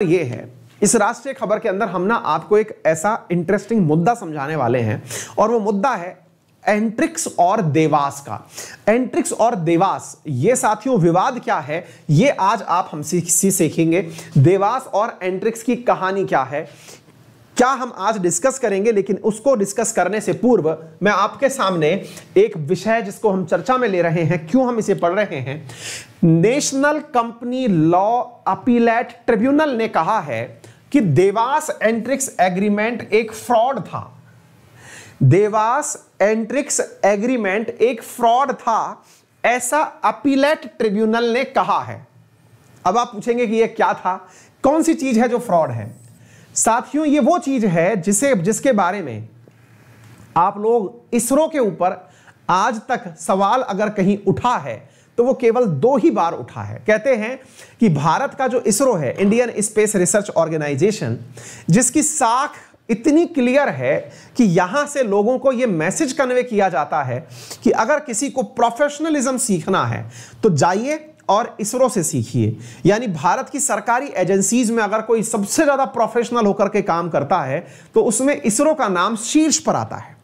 ये है, इस राष्ट्रीय खबर के अंदर हम ना आपको एक ऐसा इंटरेस्टिंग मुद्दा समझाने वाले हैं और वो मुद्दा है एंट्रिक्स और देवास का। एंट्रिक्स और देवास, ये साथियों विवाद क्या है ये आज आप हमसे सीखेंगे। देवास और एंट्रिक्स की कहानी क्या है, क्या हम आज डिस्कस करेंगे। लेकिन उसको डिस्कस करने से पूर्व मैं आपके सामने एक विषय जिसको हम चर्चा में ले रहे हैं, क्यों हम इसे पढ़ रहे हैं। National company law appellate tribunal ने कहा है कि देवास एंट्रिक्स एग्रीमेंट एक फ्रॉड था। देवास एंट्रिक्स एग्रीमेंट एक फ्रॉड था, ऐसा अपीलेट ट्रिब्यूनल ने कहा है। अब आप पूछेंगे कि यह क्या था, कौन सी चीज है जो फ्रॉड है। साथियों ये वो चीज है जिसके बारे में आप लोग इसरो के ऊपर आज तक सवाल अगर कहीं उठा है तो वो केवल 2 ही बार उठा है। कहते हैं कि भारत का जो इसरो है, इंडियन स्पेस रिसर्च ऑर्गेनाइजेशन, जिसकी साख इतनी क्लियर है कि यहां से लोगों को यह मैसेज कन्वे किया जाता है कि अगर किसी को प्रोफेशनलिज्म सीखना है तो जाइए और इसरो से सीखिए। यानी भारत की सरकारी एजेंसीज में अगर कोई सबसे ज्यादा प्रोफेशनल होकर के काम करता है तो उसमें इसरो का नाम शीर्ष पर आता है।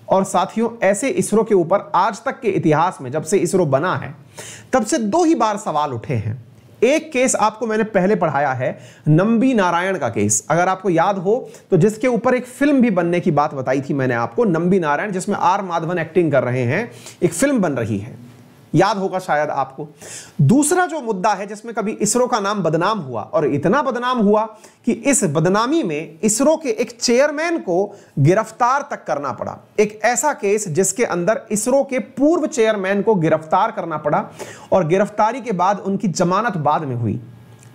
और साथियों ऐसे इसरो के ऊपर आज तक के इतिहास में, जब से इसरो बना है तब से 2 ही बार सवाल उठे हैं। एक केस आपको मैंने पहले पढ़ाया है, नंबी नारायण का केस, अगर आपको याद हो तो, जिसके ऊपर एक फिल्म भी बनने की बात बताई थी मैंने आपको, नंबी नारायण, जिसमें आर माधवन एक्टिंग कर रहे हैं, एक फिल्म बन रही है, याद होगा शायद आपको। दूसरा जो मुद्दा है जिसमें कभी इसरो का नाम बदनाम हुआ, और इतना बदनाम हुआ कि इस बदनामी में इसरो के एक चेयरमैन को गिरफ्तार तक करना पड़ा। एक ऐसा केस जिसके अंदर इसरो के पूर्व चेयरमैन को गिरफ्तार करना पड़ा और गिरफ्तारी के बाद उनकी जमानत बाद में हुई।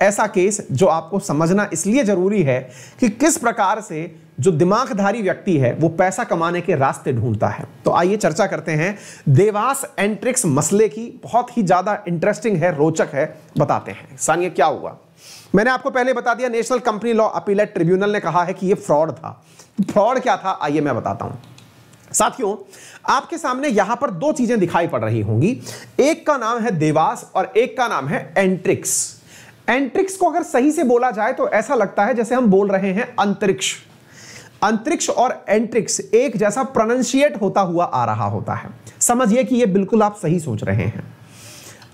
ऐसा केस जो आपको समझना इसलिए जरूरी है कि किस प्रकार से जो दिमागधारी व्यक्ति है वो पैसा कमाने के रास्ते ढूंढता है। तो आइए चर्चा करते हैं देवास एंट्रिक्स मसले की। बहुत ही ज्यादा इंटरेस्टिंग है, रोचक है, बताते हैं। सानिए क्या हुआ, मैंने आपको पहले बता दिया, national company law appellate tribunal ने कहा है कि यह फ्रॉड था। फ्रॉड क्या था आइए मैं बताता हूं। साथियों आपके सामने यहां पर 2 चीजें दिखाई पड़ रही होंगी, एक का नाम है देवास और एक का नाम है एंट्रिक्स। एंट्रिक्स को अगर सही से बोला जाए तो ऐसा लगता है जैसे हम बोल रहे हैं अंतरिक्ष। अंतरिक्ष और एंट्रिक्स एक जैसा प्रोनाउंशिएट होता हुआ आ रहा होता है। समझिए कि ये बिल्कुल आप सही सोच रहे हैं।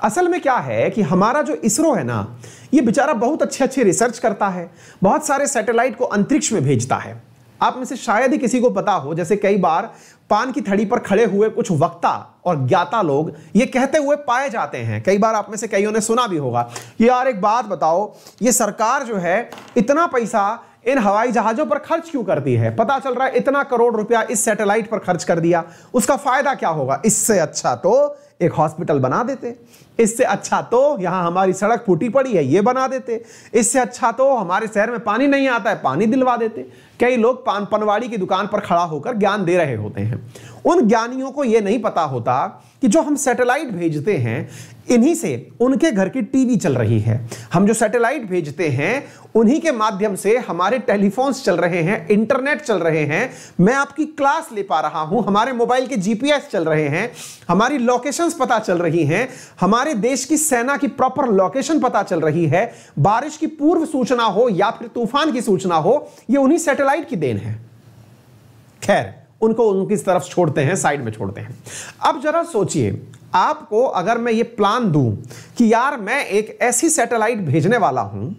असल में क्या है कि हमारा जो इसरो है ना, ये बेचारा बहुत अच्छे रिसर्च करता है, बहुत सारे सैटेलाइट को अंतरिक्ष में भेजता है। आप में से शायद ही किसी को पता हो, जैसे कई बार पान की थड़ी पर खड़े हुए कुछ वक्ता और ज्ञाता लोग ये कहते हुए पाए जाते हैं, कई बार आप में से कईयों ने सुना भी होगा, यार एक बात बताओ, ये सरकार जो है इतना पैसा इन हवाई जहाजों पर खर्च क्यों करती है, पता चल रहा है इतना करोड़ रुपया इस सैटेलाइट पर खर्च कर दिया, उसका फायदा क्या होगा। इससे अच्छा तो एक हॉस्पिटल बना देते, इससे अच्छा तो यहां हमारी सड़क फूटी पड़ी है ये बना देते, इससे अच्छा तो हमारे शहर में पानी नहीं आता है पानी दिलवा देते। कई लोग पनवाड़ी की दुकान पर खड़ा होकर ज्ञान दे रहे होते हैं। उन ज्ञानियों को यह नहीं पता होता कि जो हम सैटेलाइट भेजते हैं इन्हीं से उनके घर की टीवी चल रही है। हम जो सैटेलाइट भेजते हैं उन्हीं के माध्यम से हमारे टेलीफोन्स चल रहे हैं, इंटरनेट चल रहे हैं, मैं आपकी क्लास ले पा रहा हूं, हमारे मोबाइल के जीपीएस चल रहे हैं, हमारी लोकेशंस पता चल रही हैं, हमारे देश की सेना की प्रॉपर लोकेशन पता चल रही है, बारिश की पूर्व सूचना हो या फिर तूफान की सूचना हो, ये उन्हीं सैटेलाइट की देन है। खैर उनको उनकी तरफ छोड़ते हैं, साइड में छोड़ते हैं। अब जरा सोचिए, आपको अगर मैं ये प्लान दूं कि यार मैं एक ऐसी सैटेलाइट भेजने वाला हूं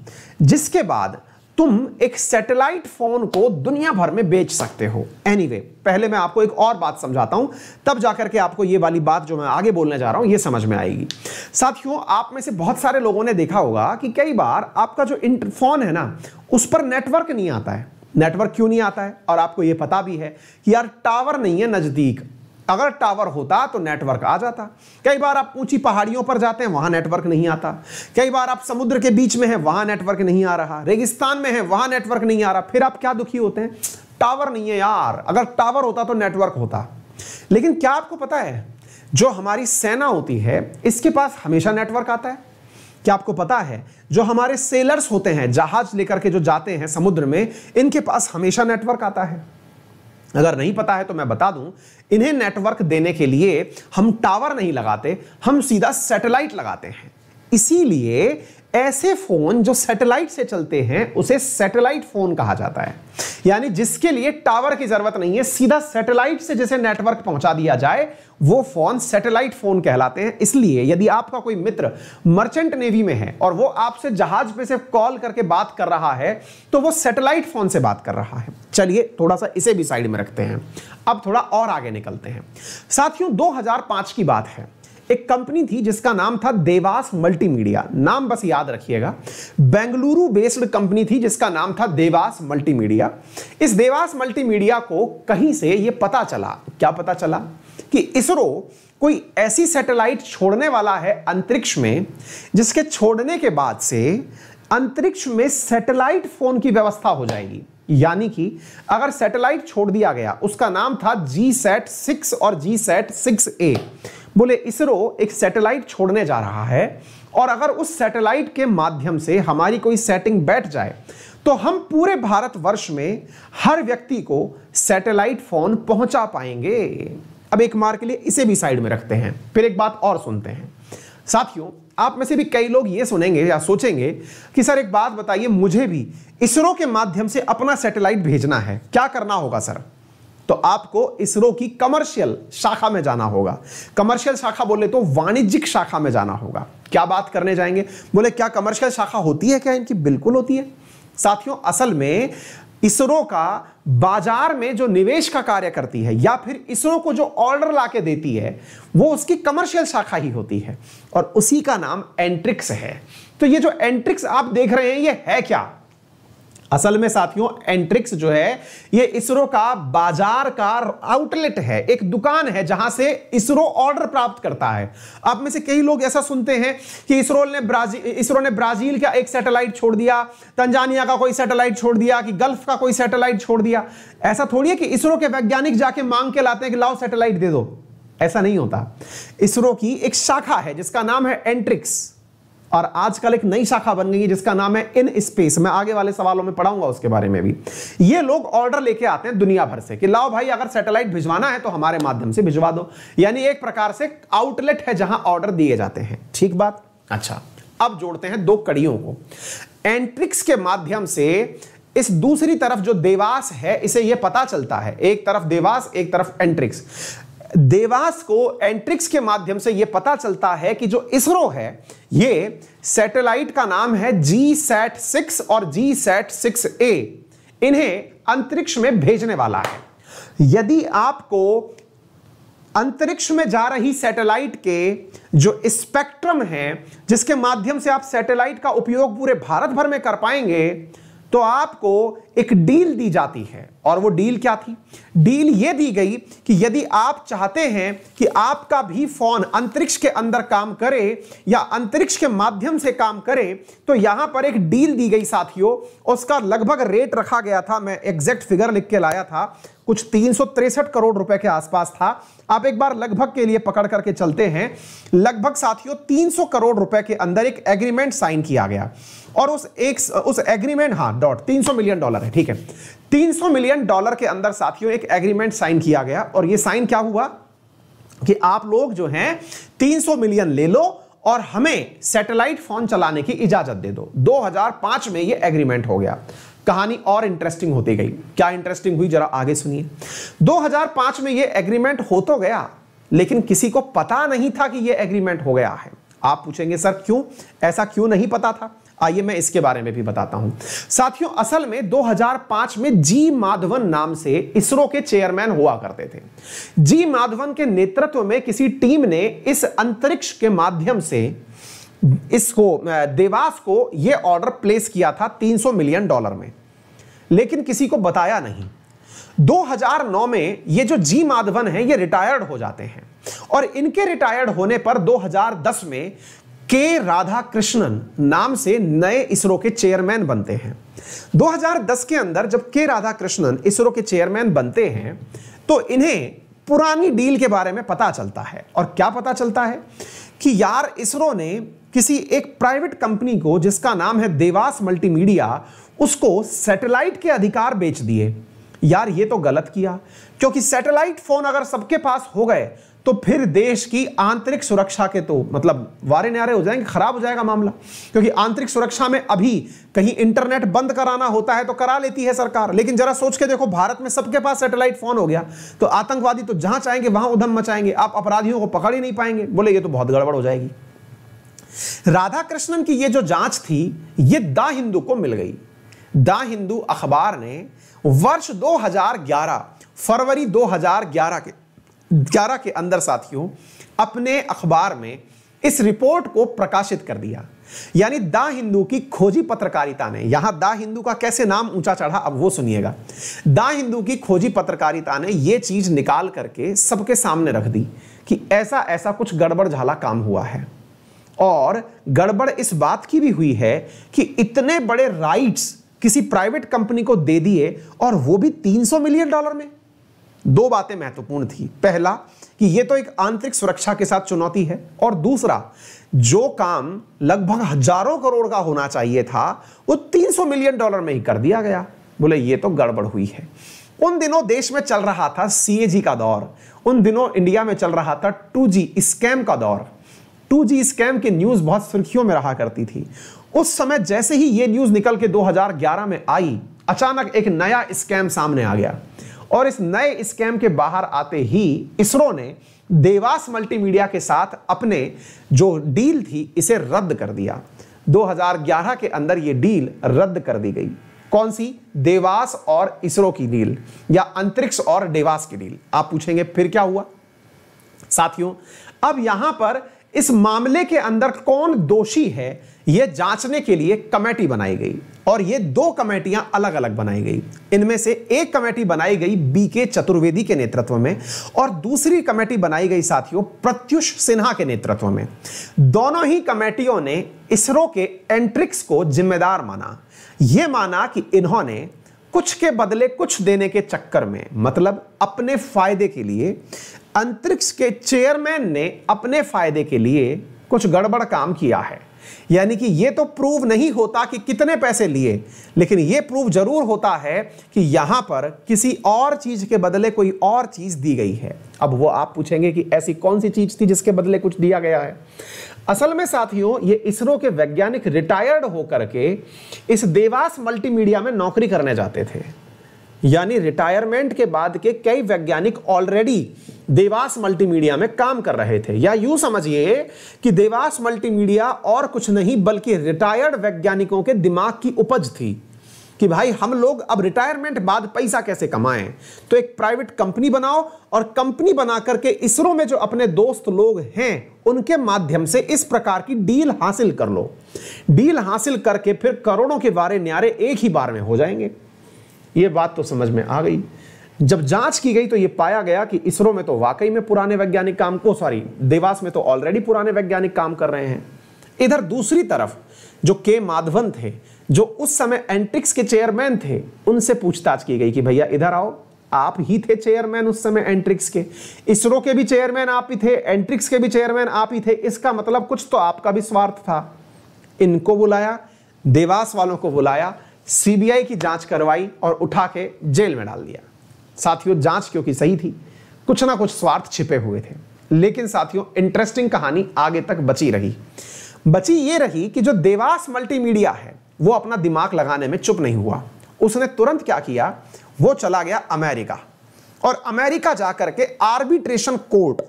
जिसके बाद तुम एक सैटेलाइट फोन को दुनिया भर में बेच सकते हो। एनीवे, पहले मैं आपको एक और बात समझाता हूं, तब जाकर के आपको ये वाली बात जो मैं आगे बोलने जा रहा हूं ये समझ में आएगी। साथियों आप में से बहुत सारे लोगों ने देखा होगा कि कई बार आपका जो फोन है ना उस पर नेटवर्क नहीं आता है। नेटवर्क क्यों नहीं आता है, और आपको यह पता भी है कि यार टावर नहीं है नजदीक, अगर टावर होता तो नेटवर्क आ जाता। कई बार आप ऊंची पहाड़ियों पर जाते हैं वहां नेटवर्क नहीं आता, कई बार आप समुद्र के बीच में हैं वहां नेटवर्क नहीं आ रहा, रेगिस्तान में है वहां नेटवर्क नहीं आ रहा, फिर आप क्या दुखी होते हैं, टावर नहीं है यार, अगर टावर होता तो नेटवर्क होता। लेकिन क्या आपको पता है जो हमारी सेना होती है इसके पास हमेशा नेटवर्क आता है। क्या आपको पता है जो हमारे सेलर्स होते हैं, जहाज लेकर के जो जाते हैं समुद्र में, इनके पास हमेशा नेटवर्क आता है। अगर नहीं पता है तो मैं बता दूं, इन्हें नेटवर्क देने के लिए हम टावर नहीं लगाते, हम सीधा सैटेलाइट लगाते हैं। इसीलिए ऐसे फोन जो सैटेलाइट से चलते हैं उसे सैटेलाइट फोन कहा जाता है, यानी जिसके लिए टावर की जरूरत नहीं है, सीधा सैटेलाइट से जिसे नेटवर्क पहुंचा दिया जाए वो फोन सैटेलाइट फोन कहलाते हैं। इसलिए यदि आपका कोई मित्र मर्चेंट नेवी में है और वो आपसे जहाज पे से कॉल करके बात कर रहा है तो वो सैटेलाइट फोन से बात कर रहा है। चलिए थोड़ा सा इसे भी साइड में रखते हैं, अब थोड़ा और आगे निकलते हैं। साथियों 2005 की बात है, एक कंपनी थी जिसका नाम था देवास मल्टीमीडिया, नाम बस याद रखिएगा। बेंगलुरु बेस्ड कंपनी थी जिसका नाम था देवास मल्टीमीडिया। इस देवास मल्टीमीडिया को कहीं से यह पता चला, क्या पता चला कि इसरो कोई ऐसी सैटेलाइट छोड़ने वाला है अंतरिक्ष में जिसके छोड़ने के बाद से अंतरिक्ष में सैटेलाइट फोन की व्यवस्था हो जाएगी। यानी कि अगर सैटेलाइट छोड़ दिया गया, उसका नाम था GSAT-6 और GSAT-6A। बोले इसरो एक सैटेलाइट छोड़ने जा रहा है और अगर उस सैटेलाइट के माध्यम से हमारी कोई सेटिंग बैठ जाए तो हम पूरे भारतवर्ष में हर व्यक्ति को सैटेलाइट फोन पहुंचा पाएंगे। अब एक मार के लिए इसे भी साइड में रखते हैं, फिर एक बात और सुनते हैं। साथियों आप में से भी कई लोग ये सुनेंगे या सोचेंगे कि सर एक बात बताइए, मुझे भी इसरो के माध्यम से अपना सैटेलाइट भेजना है, क्या करना होगा सर? तो आपको इसरो की कमर्शियल शाखा में जाना होगा। कमर्शियल शाखा बोले तो वाणिज्यिक शाखा में जाना होगा। क्या बात करने जाएंगे? बोले क्या कमर्शियल शाखा होती है क्या इनकी? बिल्कुल होती है साथियों। असल में इसरो का बाजार में जो निवेश का कार्य करती है या फिर इसरो को जो ऑर्डर लाके देती है वो उसकी कमर्शियल शाखा ही होती है और उसी का नाम एंट्रिक्स है। तो ये जो एंट्रिक्स आप देख रहे हैं ये है क्या? असल में साथियों एंट्रिक्स जो है ये इसरो का बाजार का आउटलेट है, एक दुकान है जहां से इसरो ऑर्डर प्राप्त करता है। आप में से कई लोग ऐसा सुनते हैं कि इसरो ने ब्राजील का एक सैटेलाइट छोड़ दिया, तंजानिया का कोई सैटेलाइट छोड़ दिया, कि गल्फ का कोई सैटेलाइट छोड़ दिया। ऐसा थोड़ी है कि इसरो के वैज्ञानिक जाके मांग के लाते हैं कि लाओ सैटेलाइट दे दो, ऐसा नहीं होता। इसरो की एक शाखा है जिसका नाम है एंट्रिक्स और आजकल एक नई शाखा बन गई है जिसका नाम है इन स्पेस। मैं आगे वाले सवालों में पढ़ाऊंगा उसके बारे में भी। ये लोग ऑर्डर लेके आते हैं दुनिया भर से कि लाओ भाई अगर सैटेलाइट भिजवाना है तो हमारे माध्यम से भिजवा दो, यानी एक प्रकार से आउटलेट है जहां ऑर्डर दिए जाते हैं। ठीक बात। अच्छा अब जोड़ते हैं दो कड़ियों को। एंट्रिक्स के माध्यम से इस दूसरी तरफ जो देवास है इसे यह पता चलता है, एक तरफ देवास एक तरफ एंट्रिक्स। देवास को एंट्रिक्स के माध्यम से यह पता चलता है कि जो इसरो है ये सैटेलाइट का नाम है GSAT-6 और GSAT-6A, इन्हें अंतरिक्ष में भेजने वाला है। यदि आपको अंतरिक्ष में जा रही सैटेलाइट के जो स्पेक्ट्रम है जिसके माध्यम से आप सैटेलाइट का उपयोग पूरे भारत भर में कर पाएंगे तो आपको एक डील दी जाती है। और वो डील क्या थी? डील ये दी गई कि यदि आप चाहते हैं कि आपका भी फोन अंतरिक्ष के अंदर काम करे या अंतरिक्ष के माध्यम से काम करे तो यहां पर एक डील दी गई साथियों। उसका लगभग रेट रखा गया था, मैं एग्जैक्ट फिगर लिख के लाया था, कुछ 363 करोड़ रुपए के आसपास था। आप एक बार लगभग के लिए पकड़ करके चलते हैं। लगभग साथियों 300 करोड़ रुपए के अंदर एक एग्रीमेंट साइन किया गया और उस एग्रीमेंट, हाँ $300 मिलियन है, ठीक है, $300 मिलियन के अंदर साथियों एक एग्रीमेंट साइन किया गया। और ये साइन क्या हुआ कि आप लोग जो हैं 300 मिलियन ले लो और हमें सैटेलाइट फोन चलाने की इजाजत दे दो। 2005 में ये एग्रीमेंट हो गया। कहानी और इंटरेस्टिंग होती गई। क्या इंटरेस्टिंग हुई जरा आगे सुनिए। 2005 में ये एग्रीमेंट हो तो गया लेकिन किसी को पता नहीं था कि ये एग्रीमेंट हो गया है। आप पूछेंगे सर क्यों, ऐसा क्यों नहीं पता था? आइए मैं इसके बारे में भी बताता हूं। साथियों असल में 2005 में जी माधवन नाम से इसरो के चेयरमैन हुआ करते थे। जी माधवन के नेतृत्व में किसी टीम ने इस अंतरिक्ष के माध्यम से इसको देवास को यह ऑर्डर प्लेस किया था $300 मिलियन में, लेकिन किसी को बताया नहीं। 2009 में ये जो जी माधवन है ये रिटायर्ड हो जाते हैं और इनके रिटायर्ड होने पर 2010 में के राधाकृष्णन नाम से नए इसरो के चेयरमैन बनते हैं। 2010 के अंदर जब के राधाकृष्णन इसरो के चेयरमैन बनते हैं तो इन्हें पुरानी डील के बारे में पता चलता है। और क्या पता चलता है कि यार इसरो ने किसी एक प्राइवेट कंपनी को जिसका नाम है देवास मल्टीमीडिया, उसको सैटेलाइट के अधिकार बेच दिए। यार ये तो गलत किया, क्योंकि सैटेलाइट फोन अगर सबके पास हो गए तो फिर देश की आंतरिक सुरक्षा के तो मतलब वारे न्यारे हो जाएंगे, खराब हो जाएगा मामला। क्योंकि आंतरिक सुरक्षा में अभी कहीं इंटरनेट बंद कराना होता है तो करा लेती है सरकार, लेकिन जरा सोच के देखो, भारत में सबके पास सैटेलाइट फोन हो गया तो आतंकवादी तो जहां चाहेंगे वहां उधम मचाएंगे, आप अपराधियों को पकड़ ही नहीं पाएंगे। बोले ये तो बहुत गड़बड़ हो जाएगी। राधाकृष्णन की ये जो जांच थी ये द हिंदू को मिल गई। द हिंदू अखबार ने वर्ष 2011 फरवरी 2011 के अंदर साथियों अपने अखबार में इस रिपोर्ट को प्रकाशित कर दिया। यानी द हिंदू की खोजी पत्रकारिता ने, यहां द हिंदू का कैसे नाम ऊंचा चढ़ा अब वो सुनिएगा। द हिंदू की खोजी पत्रकारिता ने यह चीज निकाल करके सबके सामने रख दी कि ऐसा ऐसा कुछ गड़बड़ झाला काम हुआ है। और गड़बड़ इस बात की भी हुई है कि इतने बड़े राइट्स किसी प्राइवेट कंपनी को दे दिए और वो भी $300 मिलियन में। दो बातें महत्वपूर्ण थी। पहला कि ये तो एक आंतरिक सुरक्षा के साथ चुनौती है, और दूसरा जो काम लगभग हजारों करोड़ का होना चाहिए था वो $300 मिलियन में ही कर दिया गया। बोले ये तो गड़बड़ हुई है। उन दिनों देश में चल रहा था CAG का दौर, उन दिनों इंडिया में चल रहा था 2G स्कैम का दौर। 2G स्कैम की न्यूज बहुत सुर्खियों में रहा करती थी। उस समय जैसे ही ये न्यूज निकल के 2011 में आई, अचानक एक नया स्कैम सामने आ गया, और इस नए स्कैम के बाहर आते ही इसरो ने देवास मल्टीमीडिया के साथ अपने जो डील थी इसे रद्द कर दिया। 2011 के अंदर यह डील रद्द कर दी गई। कौन सी? देवास और इसरो की डील, या अंतरिक्ष और देवास की डील। आप पूछेंगे फिर क्या हुआ? साथियों, अब यहां पर इस मामले के अंदर कौन दोषी है यह जांचने के लिए कमेटी बनाई गई, और ये दो कमेटियां अलग अलग बनाई गई। इनमें से एक कमेटी बनाई गई BK चतुर्वेदी के नेतृत्व में, और दूसरी कमेटी बनाई गई साथियों प्रत्युष सिन्हा के नेतृत्व में। दोनों ही कमेटियों ने इसरो के एंट्रिक्स को जिम्मेदार माना। यह माना कि इन्होंने कुछ के बदले कुछ देने के चक्कर में, मतलब अपने फायदे के लिए, अंतरिक्ष के चेयरमैन ने अपने फायदे के लिए कुछ गड़बड़ काम किया है। यानी कि यह तो प्रूव नहीं होता कि कितने पैसे लिए, लेकिन यह प्रूव जरूर होता है कि यहां पर किसी और चीज के बदले कोई और चीज दी गई है। अब वो आप पूछेंगे कि ऐसी कौन सी चीज थी जिसके बदले कुछ दिया गया है? असल में साथियों, ये इसरो के वैज्ञानिक रिटायर्ड होकर के इस देवास मल्टीमीडिया में नौकरी करने जाते थे। यानी रिटायरमेंट के बाद के कई वैज्ञानिक ऑलरेडी देवास मल्टीमीडिया में काम कर रहे थे। या यूं समझिए कि देवास मल्टीमीडिया और कुछ नहीं बल्कि रिटायर्ड वैज्ञानिकों के दिमाग की उपज थी कि भाई हम लोग अब रिटायरमेंट बाद पैसा कैसे कमाएं, तो एक प्राइवेट कंपनी बनाओ, और कंपनी बना करके इसरो में जो अपने दोस्त लोग हैं उनके माध्यम से इस प्रकार की डील हासिल कर लो। डील हासिल करके फिर करोड़ों के वारे न्यारे एक ही बार में हो जाएंगे। ये बात तो समझ में आ गई। जब जांच की गई तो यह पाया गया कि इसरो में तो वाकई में पुराने वैज्ञानिक काम को, देवास में तो ऑलरेडी पुराने वैज्ञानिक काम कर रहे हैं। इधर दूसरी तरफ जो के माधवन थे, जो उस समय एंट्रिक्स के चेयरमैन थे, उनसे पूछताछ की गई कि भैया इधर आओ, आप ही थे चेयरमैन उस समय एंट्रिक्स के, इसरो के भी चेयरमैन आप ही थे, एंट्रिक्स के भी चेयरमैन आप ही थे, इसका मतलब कुछ तो आपका भी स्वार्थ था। इनको बुलाया, देवास वालों को बुलाया, CBI की जांच करवाई और उठा के जेल में डाल दिया। साथियों, जांच क्योंकि सही थी, कुछ ना कुछ स्वार्थ छिपे हुए थे। लेकिन साथियों, इंटरेस्टिंग कहानी आगे तक बची ये रही कि जो देवास मल्टीमीडिया है वो अपना दिमाग लगाने में चुप नहीं हुआ। उसने तुरंत क्या किया, वो चला गया अमेरिका, और अमेरिका जाकर के आर्बिट्रेशन कोर्ट,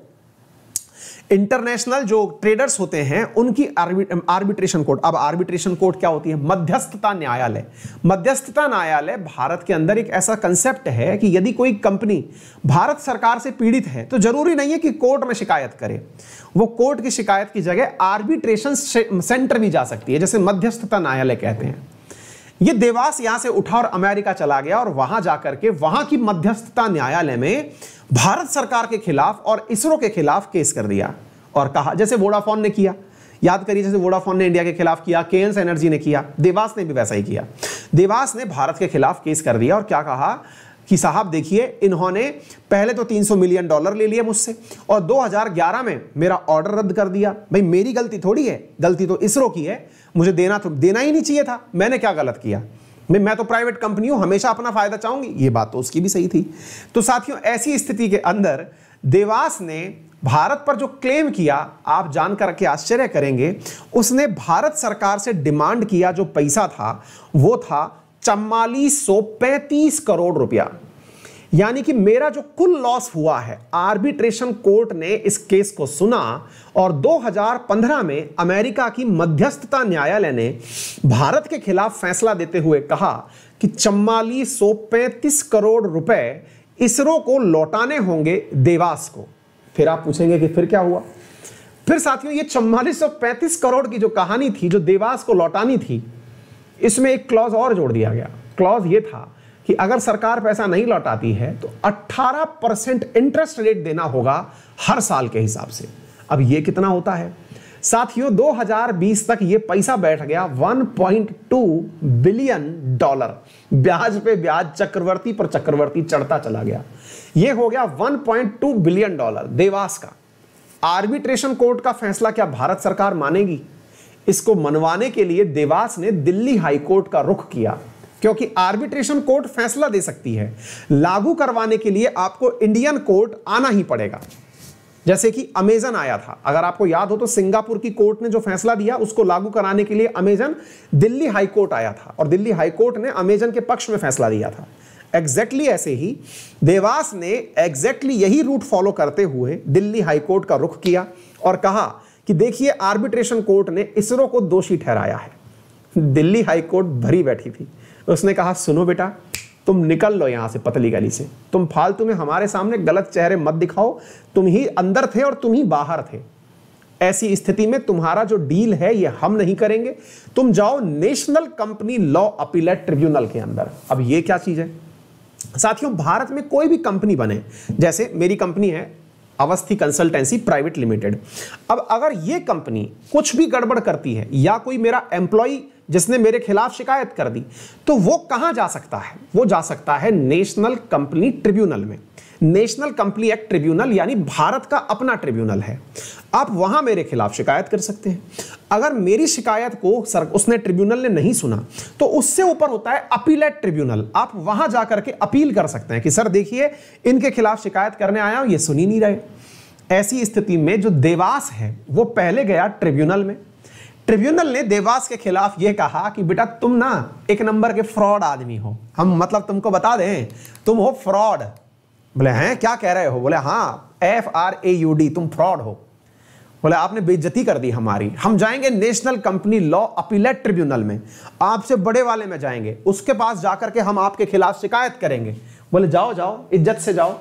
इंटरनेशनल जो ट्रेडर्स होते हैं उनकी आर्बिट्रेशन कोर्ट। अब आर्बिट्रेशन कोर्ट क्या होती है? मध्यस्थता न्यायालय। मध्यस्थता न्यायालय भारत के अंदर एक ऐसा कंसेप्ट है कि यदि कोई कंपनी भारत सरकार से पीड़ित है तो जरूरी नहीं है कि कोर्ट में शिकायत करे, वो कोर्ट की शिकायत की जगह आर्बिट्रेशन सेंटर भी जा सकती है, जैसे मध्यस्थता न्यायालय कहते हैं। ये देवास यहां से उठा और अमेरिका चला गया, और वहां जाकर के वहां की मध्यस्थता न्यायालय में भारत सरकार के खिलाफ और इसरो के खिलाफ केस कर दिया, और कहा, जैसे वोडाफोन ने किया, याद करिए, जैसे वोडाफोन ने इंडिया के खिलाफ किया, केएनस एनर्जी ने किया, देवास ने भी वैसा ही किया। देवास ने भारत के खिलाफ केस कर दिया और क्या कहा कि साहब देखिए, इन्होंने पहले तो $300 मिलियन ले लिए मुझसे, और 2011 में मेरा ऑर्डर रद्द कर दिया। भाई मेरी गलती थोड़ी है, गलती तो इसरो की है, मुझे देना ही नहीं चाहिए था। मैंने क्या गलत किया? मैं तो प्राइवेट कंपनी हूं, हमेशा अपना फायदा चाहूंगी। ये बात तो उसकी भी सही थी। तो साथियों, ऐसी स्थिति के अंदर देवास ने भारत पर जो क्लेम किया, आप जानकर के आश्चर्य करेंगे, उसने भारत सरकार से डिमांड किया जो पैसा था वो था 4435 करोड़ रुपया। यानी कि मेरा जो कुल लॉस हुआ है, आर्बिट्रेशन कोर्ट ने इस केस को सुना और 2015 में अमेरिका की मध्यस्थता न्यायालय ने भारत के खिलाफ फैसला देते हुए कहा कि 4435 करोड़ रुपए इसरो को लौटाने होंगे देवास को। फिर आप पूछेंगे कि फिर क्या हुआ? फिर साथियों, ये 4435 करोड़ की जो कहानी थी, जो देवास को लौटानी थी, इसमें एक क्लॉज और जोड़ दिया गया। क्लॉज ये था कि अगर सरकार पैसा नहीं लौटाती है तो 18% इंटरेस्ट रेट देना होगा हर साल के हिसाब से। अब ये कितना होता है साथियों? 2020 तक ये पैसा बैठ गया 1.2 बिलियन डॉलर। ब्याज पे ब्याज, चक्रवर्ती पर चक्रवर्ती चढ़ता चला गया। ये हो गया 1.2 बिलियन डॉलर देवास का। आर्बिट्रेशन कोर्ट का फैसला क्या भारत सरकार मानेगी? इसको मनवाने के लिए देवास ने दिल्ली हाई कोर्ट का रुख किया, क्योंकि आर्बिट्रेशन कोर्ट फैसला दे सकती है। लागू करवाने के लिए आपको इंडियन कोर्ट आना ही पड़ेगा। जैसे कि अमेजन आया था, अगर आपको याद हो तो सिंगापुर की कोर्ट ने जो फैसला दिया उसको लागू कराने के लिए अमेजन दिल्ली हाई कोर्ट आया था और दिल्ली हाई कोर्ट ने अमेजन के पक्ष में फैसला दिया था। एग्जैक्टली ऐसे ही देवास ने एग्जैक्टली यही रूट फॉलो करते हुए दिल्ली हाई कोर्ट का रुख किया और कहा कि देखिए, आर्बिट्रेशन कोर्ट ने इसरो को दोषी ठहराया है। दिल्ली हाई कोर्ट भरी बैठी थी। उसने कहा, सुनो बेटा, तुम निकल लो यहां से पतली गली से, तुम फालतू में हमारे सामने गलत चेहरे मत दिखाओ, तुम ही अंदर थे और तुम ही बाहर थे। ऐसी स्थिति में तुम्हारा जो डील है ये हम नहीं करेंगे, तुम जाओ national company law appellate tribunal के अंदर। अब ये क्या चीज है साथियों? भारत में कोई भी कंपनी बने, जैसे मेरी कंपनी है अवस्थी कंसल्टेंसी प्राइवेट लिमिटेड, अब अगर ये कंपनी कुछ भी गड़बड़ करती है या कोई मेरा एम्प्लॉय जिसने मेरे खिलाफ शिकायत कर दी, तो वो कहां जा सकता है? वो जा सकता है नेशनल कंपनी ट्रिब्यूनल में। नेशनल कंपनी एक्ट ट्रिब्यूनल यानी भारत का अपना ट्रिब्यूनल है। आप वहां मेरे खिलाफ शिकायत कर सकते हैं। अगर मेरी शिकायत को उसने ट्रिब्यूनल ने नहीं सुना तो उससे ऊपर होता है अपीलेट ट्रिब्यूनल। आप वहां जाकर के अपील कर सकते हैं कि सर देखिए, इनके खिलाफ शिकायत करने आया हूं, ये सुन ही नहीं रहे। ऐसी स्थिति में जो देवास है वो पहले गया ट्रिब्यूनल में। ट्रिब्यूनल ने देवास के खिलाफ यह कहा कि बेटा तुम ना एक नंबर के फ्रॉड आदमी हो, हम मतलब तुमको बता दें, तुम हो फ्रॉड। बोले हैं, क्या कह रहे हो? बोले हाँ, FRAUD, तुम फ्रॉड हो। बोले आपने बेइज्जती कर दी हमारी, हम जाएंगे national company law appellate tribunal में, आपसे बड़े वाले में जाएंगे, उसके पास जाकर के हम आपके खिलाफ शिकायत करेंगे। बोले जाओ जाओ, इज्जत से जाओ।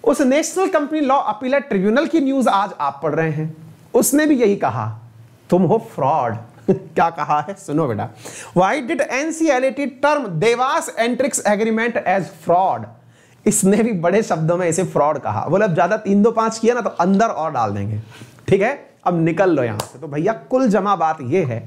उस national company law appellate tribunal की न्यूज आज आप पढ़ रहे हैं। उसने भी यही कहा, तुम हो फ्रॉड। क्या कहा है? सुनो बेटा, why did NCLAT term Devas Antrix agreement as fraud? इसने भी बड़े शब्दों में इसे फ्रॉड कहा। बोले अब ज्यादा 3-2-5 किया ना तो अंदर और डाल देंगे। ठीक है, अब निकल लो यहां से। तो भैया कुल जमा बात यह है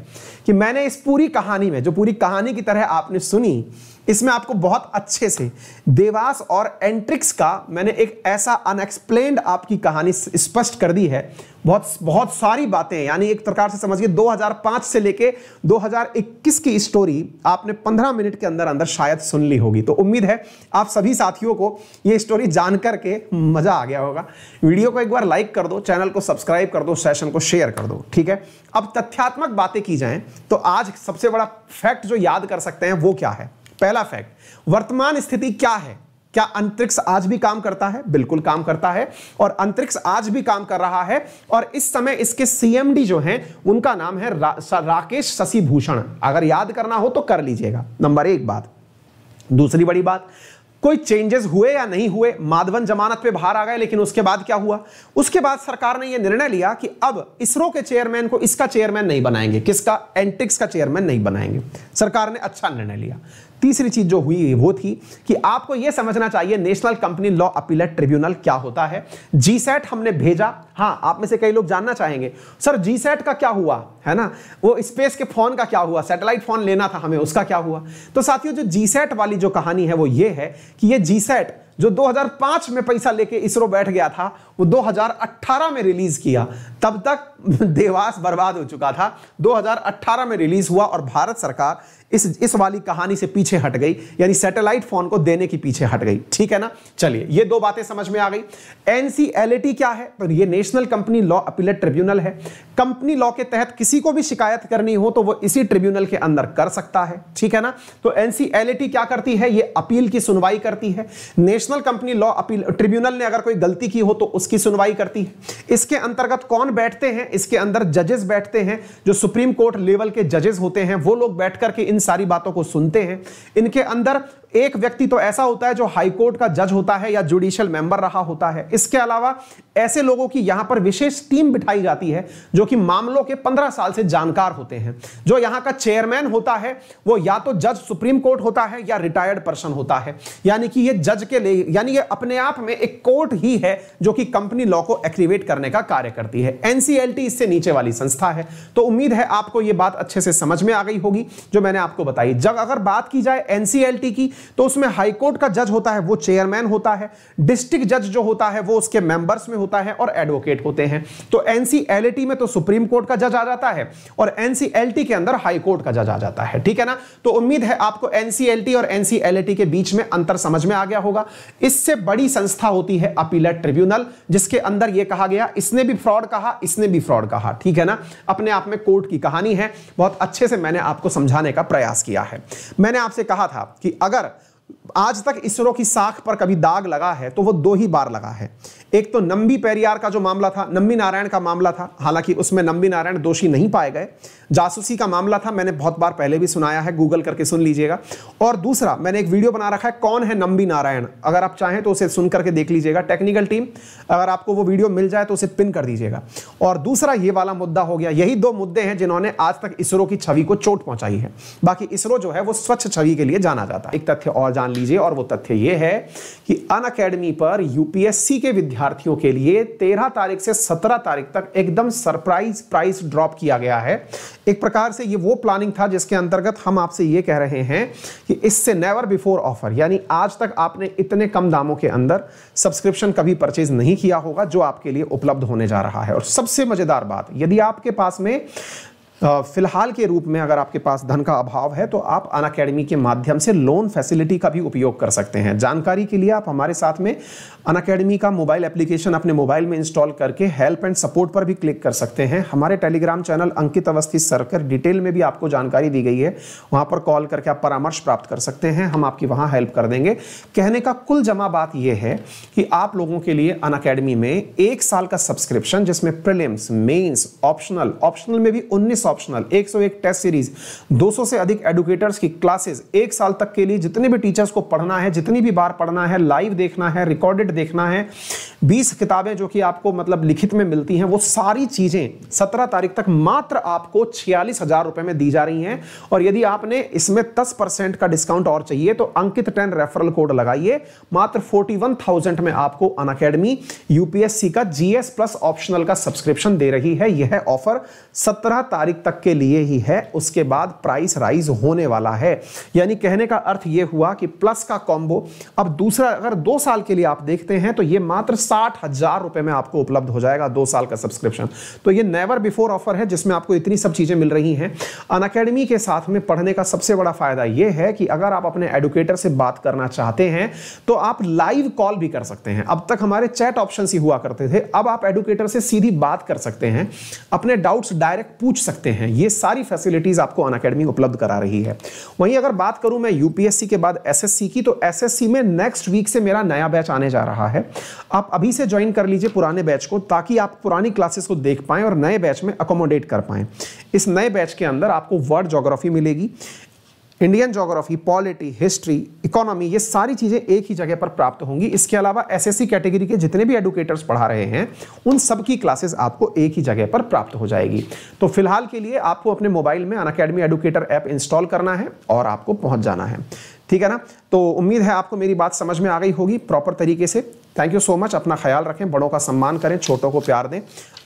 कि मैंने इस पूरी कहानी में, जो पूरी कहानी की तरह आपने सुनी, इसमें आपको बहुत अच्छे से देवास और एंट्रिक्स का मैंने एक ऐसा अनएक्सप्लेन्ड आपकी कहानी स्पष्ट कर दी है। बहुत सारी बातें, यानी एक प्रकार से समझिए 2005 से लेके 2021 की स्टोरी आपने 15 मिनट के अंदर अंदर शायद सुन ली होगी। तो उम्मीद है आप सभी साथियों को ये स्टोरी जानकर के मजा आ गया होगा। वीडियो को एक बार लाइक कर दो, चैनल को सब्सक्राइब कर दो, सेशन को शेयर कर दो। ठीक है, अब तथ्यात्मक बातें की जाएं तो आज सबसे बड़ा फैक्ट जो याद कर सकते हैं वो क्या है? पहला फैक्ट, वर्तमान स्थिति क्या है? क्या अंतरिक्ष आज भी काम करता है? बिल्कुल काम करता है, और अंतरिक्ष आज भी काम कर रहा है। और इस समय इसके CMD जो हैं उनका नाम है राकेश शशिभूषण। अगर याद करना हो तो कर लीजिएगा। नंबर 1 बात। दूसरी बड़ी बात, कोई चेंजेस हुए या नहीं हुए? माधवन जमानत पे बाहर आ गए, लेकिन उसके बाद क्या हुआ? उसके बाद सरकार ने यह निर्णय लिया कि अब इसरो के चेयरमैन को इसका चेयरमैन नहीं बनाएंगे। किसका? एंट्रिक्स का चेयरमैन नहीं बनाएंगे। सरकार ने अच्छा निर्णय लिया। तीसरी चीज जो हुई वो थी कि आपको यह समझना चाहिए national company law appellate tribunal क्या होता है। GSAT हमने भेजा। हाँ, आप में से कई लोग जानना चाहेंगे सर GSAT का क्या हुआ, है ना? वो स्पेस के फोन का क्या हुआ? सैटेलाइट फोन लेना था हमें, उसका क्या हुआ? तो साथियों, जो GSAT वाली जो कहानी है वो ये है कि ये GSAT जो 2005 में पैसा लेके इसरो बैठ गया था वो 2018 में रिलीज किया। तब तक देवास बर्बाद हो चुका था। 2018 में रिलीज हुआ और भारत सरकार इस वाली कहानी से पीछे हट गई, यानी सैटेलाइट फोन को देने की पीछे हट गई। ठीक है ना। चलिए ये दो बातें समझ में आ गई। एनसीएलटी क्या है? तो ये national company law appellate tribunal है। कंपनी लॉ के तहत किसी को भी शिकायत करनी हो तो वो इसी ट्रिब्यूनल के अंदर कर सकता है। ठीक है ना। तो एनसीएलटी क्या करती है? ये अपील की सुनवाई करती है। National company law appeal tribunal ने अगर कोई गलती की हो तो उसकी सुनवाई करती है। इसके अंतर्गत कौन बैठते हैं? इसके अंदर जजेस बैठते हैं, जो सुप्रीम कोर्ट लेवल के जजेस होते हैं वो लोग बैठ करके इन सारी बातों को सुनते हैं। इनके अंदर एक व्यक्ति तो ऐसा होता है जो हाई कोर्ट का जज होता है या जुडिशियल मेंबर रहा होता है। इसके अलावा ऐसे लोगों की यहां पर विशेष टीम बिठाई जाती है जो कि मामलों के 15 साल से जानकार होते हैं। जो यहां का चेयरमैन होता है वो या तो जज सुप्रीम कोर्ट होता है या रिटायर्ड पर्सन होता है, यानी कि ये जज के लिए, यानी ये अपने आप में एक कोर्ट ही है जो कि कंपनी लॉ को एक्टिवेट करने का कार्य करती है। एनसीएलटी इससे नीचे वाली संस्था है। तो उम्मीद है आपको यह बात अच्छे से समझ में आ गई होगी जो मैंने आपको बताई। जब अगर बात की जाए एनसीएलटी की तो उसमें हाई कोर्ट का जज होता है, वो चेयरमैन होता है। डिस्ट्रिक्ट जज जो होता है वो उसके मेंबर्स में होता है और एडवोकेट होते हैं। तो एनसीएलटी में तो सुप्रीम कोर्ट का जज आ जाता है और एनसीएलटी के अंदर हाई कोर्ट का जज आ जाता है। ठीक है ना। तो उम्मीद है आपको एनसीएलटी और एनसीएलटी के बीच में अंतर समझ में आ गया होगा। इससे बड़ी संस्था होती है अपीलेट ट्रिब्यूनल, जिसके अंदर यह कहा गया, इसने भी फ्रॉड कहा, इसने भी फ्रॉड कहा। ठीक है ना। अपने आप में कोर्ट की कहानी है। बहुत अच्छे से मैंने आपको समझाने का प्रयास किया है। मैंने आपसे कहा था कि अगर आज तक इसरो की साख पर कभी दाग लगा है तो वो 2 ही बार लगा है। एक तो नंबी पेरियार का जो मामला था, नंबी नारायण का मामला था, हालांकि उसमें नंबी नारायण दोषी नहीं पाए गए। जासूसी का मामला था, मैंने बहुत बार पहले भी सुनाया है, गूगल करके सुन लीजिएगा। और दूसरा मैंने एक वीडियो बना रखा है, कौन है नंबी नारायण, अगर आप चाहें तो उसे सुन करके देख लीजिएगा। टेक्निकल टीम अगर आपको वो वीडियो मिल जाए तो उसे पिन कर दीजिएगा। और दूसरा ये वाला मुद्दा हो गया। यही 2 मुद्दे हैं जिन्होंने आज तक इसरो की छवि को चोट पहुंचाई है। बाकी इसरो जो है वो स्वच्छ छवि के लिए जाना जाता है। एक तथ्य और जान लीजिए, और वो तथ्य ये है कि अनअकैडमी पर यूपीएससी के विद्यार्थियों के लिए 13 तारीख से 17 तारीख तक एकदम सरप्राइज प्राइस ड्रॉप किया गया है। एक प्रकार से ये वो प्लानिंग था जिसके अंतर्गत हम आपसे ये कह रहे हैं कि इससे नेवर बिफोर ऑफर, यानी आज तक आपने इतने कम दामों के अंदर सब्सक्रिप्शन कभी परचेज नहीं किया होगा जो आपके लिए उपलब्ध होने जा रहा है। और सबसे मजेदार बात, यदि आपके पास में फिलहाल के रूप में अगर आपके पास धन का अभाव है तो आप अनअकैडमी के माध्यम से लोन फैसिलिटी का भी उपयोग कर सकते हैं। जानकारी के लिए आप हमारे साथ में अनअकैडमी का मोबाइल एप्लीकेशन अपने मोबाइल में इंस्टॉल करके हेल्प एंड सपोर्ट पर भी क्लिक कर सकते हैं। हमारे टेलीग्राम चैनल अंकित अवस्थी सर, डिटेल में भी आपको जानकारी दी गई है, वहां पर कॉल करके आप परामर्श प्राप्त कर सकते हैं, हम आपकी वहां हेल्प कर देंगे। कहने का कुल जमा बात यह है कि आप लोगों के लिए अनअकैडमी में 1 साल का सब्सक्रिप्शन, जिसमें प्रीलिम्स, मेंस, ऑप्शनल में भी 19 ऑप्शनल, 101 टेस्ट सीरीज, 200 से अधिक एडुकेटर्स की क्लासेस, 1 साल तक के लिए जितने भी टीचर्स को पढ़ना है, जितनी भी बार पढ़ना है, लाइव देखना है, रिकॉर्डेड देखना है, 20 किताबें जो कि आपको मतलब लिखित में मिलती हैं, वो सारी चीजें 17 तारीख तक मात्र आपको 46,000 रुपए में दी जा रही हैं। और यदि आपने इसमें 10% का डिस्काउंट और चाहिए तो अंकित 10 रेफरल कोड लगाइए, मात्र 41,000 में आपको अनअकैडमी यूपीएससी का जीएस प्लस ऑप्शनल का सब्सक्रिप्शन दे रही है। यह ऑफर 17 तारीख तक के लिए ही है, उसके बाद प्राइस राइज होने वाला है। यानी कहने का अर्थ यह हुआ कि प्लस का कॉम्बो अब दूसरा अगर 2 साल के लिए आप देखते हैं तो यह मात्र 60,000 रुपए में आपको उपलब्ध हो जाएगा 2 साल का सब्सक्रिप्शन। तो यह नेवर बिफोर ऑफर है जिसमें आपको इतनी सब चीजें मिल रही हैं। अनअकैडमी के साथ में पढ़ने का सबसे बड़ा फायदा यह है कि अगर आप अपने एडुकेटर से बात करना चाहते हैं तो आप लाइव कॉल भी कर सकते हैं। अब तक हमारे चैट ऑप्शन ही हुआ करते थे, अब आप एडुकेटर से सीधी बात कर सकते हैं, अपने डाउट्स डायरेक्ट पूछ सकते हैं। ये सारी फैसिलिटीज आपको अनअकैडमी उपलब्ध करा रही है। वहीं अगर बात करूं मैं यूपीएससी के बाद एसएससी की, तो एसएससी में नेक्स्ट वीक से मेरा नया बैच आने जा रहा है। आप अभी से ज्वाइन कर लीजिए पुराने बैच को, ताकि आप पुरानी क्लासेस को देख पाएं और नए बैच में अकोमोडेट कर पाएं। इस नए बैच के अंदर आपको वर्ल्ड ज्योग्राफी मिलेगी, Indian geography, polity, history, economy, ये सारी चीजें एक ही जगह पर प्राप्त होंगी। इसके अलावा एसएससी कैटेगरी के जितने भी एडुकेटर्स पढ़ा रहे हैं उन सब की क्लासेस आपको एक ही जगह पर प्राप्त हो जाएगी। तो फिलहाल के लिए आपको अपने मोबाइल में अनअकैडमी एडुकेटर ऐप इंस्टॉल करना है और आपको पहुंच जाना है। ठीक है ना। तो उम्मीद है आपको मेरी बात समझ में आ गई होगी प्रॉपर तरीके से। Thank you so much. अपना ख्याल रखें, बड़ों का सम्मान करें, छोटों को प्यार दें।